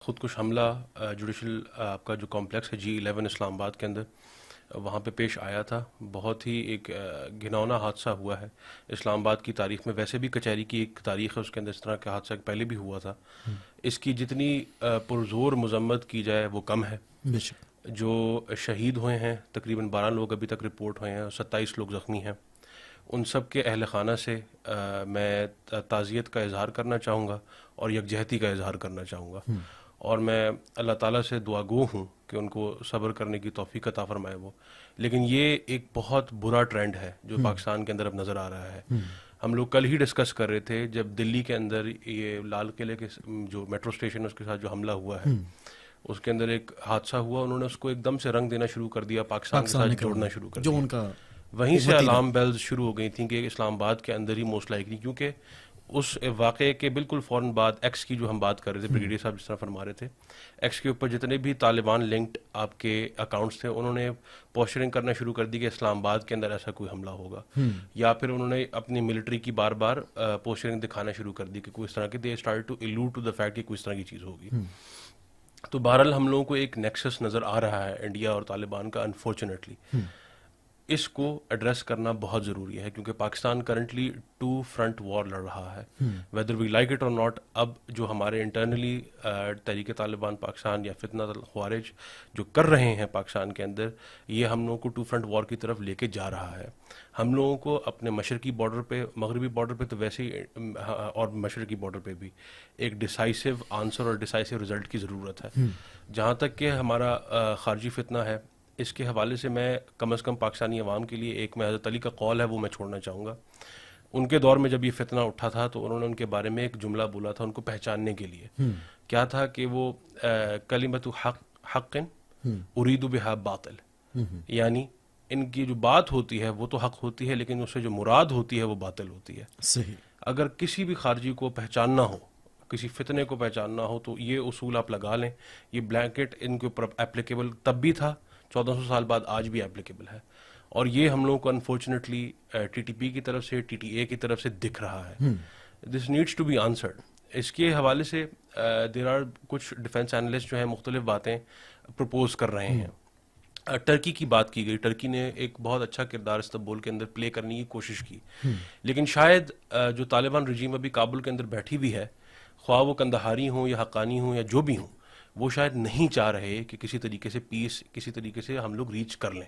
خودکش حملہ جوڈیشل آپ کا جو کمپلیکس ہے G11 اسلام آباد کے اندر، وہاں پہ پیش آیا تھا. بہت ہی ایک گھناؤنا حادثہ ہوا ہے اسلام آباد کی تاریخ میں. ویسے بھی کچہری کی ایک تاریخ ہے، اس کے اندر اس طرح کا حادثہ پہلے بھی ہوا تھا. اس کی جتنی پرزور مذمت کی جائے وہ کم ہے. بے شک. جو شہید ہوئے ہیں تقریباً 12 لوگ ابھی تک رپورٹ ہوئے ہیں اور 27 لوگ زخمی ہیں. ان سب کے اہل خانہ سے میں تعزیت کا اظہار کرنا چاہوں گا اور یکجہتی کا اظہار کرنا چاہوں گا، اور میں اللہ تعالیٰ سے دعا گو ہوں کہ ان کو صبر کرنے کی توفیق عطا فرمائے وہ. لیکن یہ ایک بہت برا ٹرینڈ ہے جو پاکستان کے اندر اب نظر آ رہا ہے. ہم لوگ کل ہی ڈسکس کر رہے تھے جب دلی کے اندر یہ لال قلعے کے جو میٹرو اسٹیشن ہے اس کے ساتھ جو حملہ ہوا ہے، اس کے اندر ایک حادثہ ہوا. انہوں نے اس کو ایک دم سے رنگ دینا شروع کر دیا، پاکستان کے ساتھ جوڑنا شروع کر جو دیا. ان کا وہیں سے الارم بیلز شروع ہو گئی تھیں کہ اسلام آباد کے اندر ہی موسٹ لائکلی، کیونکہ اس واقعے کے بالکل فوراً بعد ایکس کی جو ہم بات کر رہے تھے، بریگیڈیئر صاحب جس طرح فرما رہے تھے، ایکس کے اوپر جتنے بھی طالبان لنکڈ آپ کے اکاؤنٹس تھے انہوں نے پوسچرنگ کرنا شروع کر دی کہ اسلام آباد کے اندر ایسا کوئی حملہ ہوگا، یا پھر انہوں نے اپنی ملٹری کی بار بار پوسچرنگ دکھانا شروع کر دی کہ کوئی اس طرح کی they start to allude to the fact کہ کوئی اس طرح کی چیز ہوگی. تو بہرحال ہم لوگوں کو ایک نیکسس نظر آ رہا ہے انڈیا اور طالبان کا. انفارچونیٹلی اس کو ایڈریس کرنا بہت ضروری ہے، کیونکہ پاکستان کرنٹلی 2 فرنٹ وار لڑ رہا ہے، ویدر وی لائک اٹ اور ناٹ. اب جو ہمارے انٹرنلی تحریک طالبان پاکستان یا فتنہ الخوارج جو کر رہے ہیں پاکستان کے اندر، یہ ہم لوگوں کو 2 فرنٹ وار کی طرف لے کے جا رہا ہے. ہم لوگوں کو اپنے مشرقی بارڈر پہ، مغربی بارڈر پہ تو ویسے ہی اور مشرقی بارڈر پہ بھی ایک ڈیسائسو آنسر اور ڈیسائسو رزلٹ کی ضرورت ہے. جہاں تک کہ ہمارا خارجی فتنہ ہے، اس کے حوالے سے میں کم از کم پاکستانی عوام کے لیے ایک میں حضرت علی کا قول ہے وہ میں چھوڑنا چاہوں گا. ان کے دور میں جب یہ فتنہ اٹھا تھا تو انہوں نے ان کے بارے میں ایک جملہ بولا تھا ان کو پہچاننے کے لیے. کیا تھا کہ وہ کلمۃ حق ارید بہا باطل، یعنی ان کی جو بات ہوتی ہے وہ تو حق ہوتی ہے لیکن اس سے جو مراد ہوتی ہے وہ باطل ہوتی ہے. صحیح. اگر کسی بھی خارجی کو پہچاننا ہو، کسی فتنے کو پہچاننا ہو، تو یہ اصول آپ لگا لیں. یہ بلینکٹ ان کے اوپر اپلیکیبل تب بھی تھا، 1400 سال بعد آج بھی اپلیکیبل ہے، اور یہ ہم لوگوں کو انفارچونیٹلی ٹی ٹی پی کی طرف سے، ٹی ٹی اے کی طرف سے دکھ رہا ہے. This needs to be answered. اس کے حوالے سے دیر آر کچھ ڈیفینس اینالسٹ جو ہیں مختلف باتیں پروپوز کر رہے ہیں. ٹرکی کی بات کی گئی، ٹرکی نے ایک بہت اچھا کردار استنبول کے اندر پلے کرنے کی کوشش کی، لیکن شاید جو طالبان رجیم ابھی کابل کے اندر بیٹھی بھی ہے، خواہ وہ کندہاری ہوں یا حقانی ہوں یا جو بھی ہوں، وہ شاید نہیں چاہ رہے کہ کسی طریقے سے پیس کسی طریقے سے ہم لوگ ریچ کر لیں.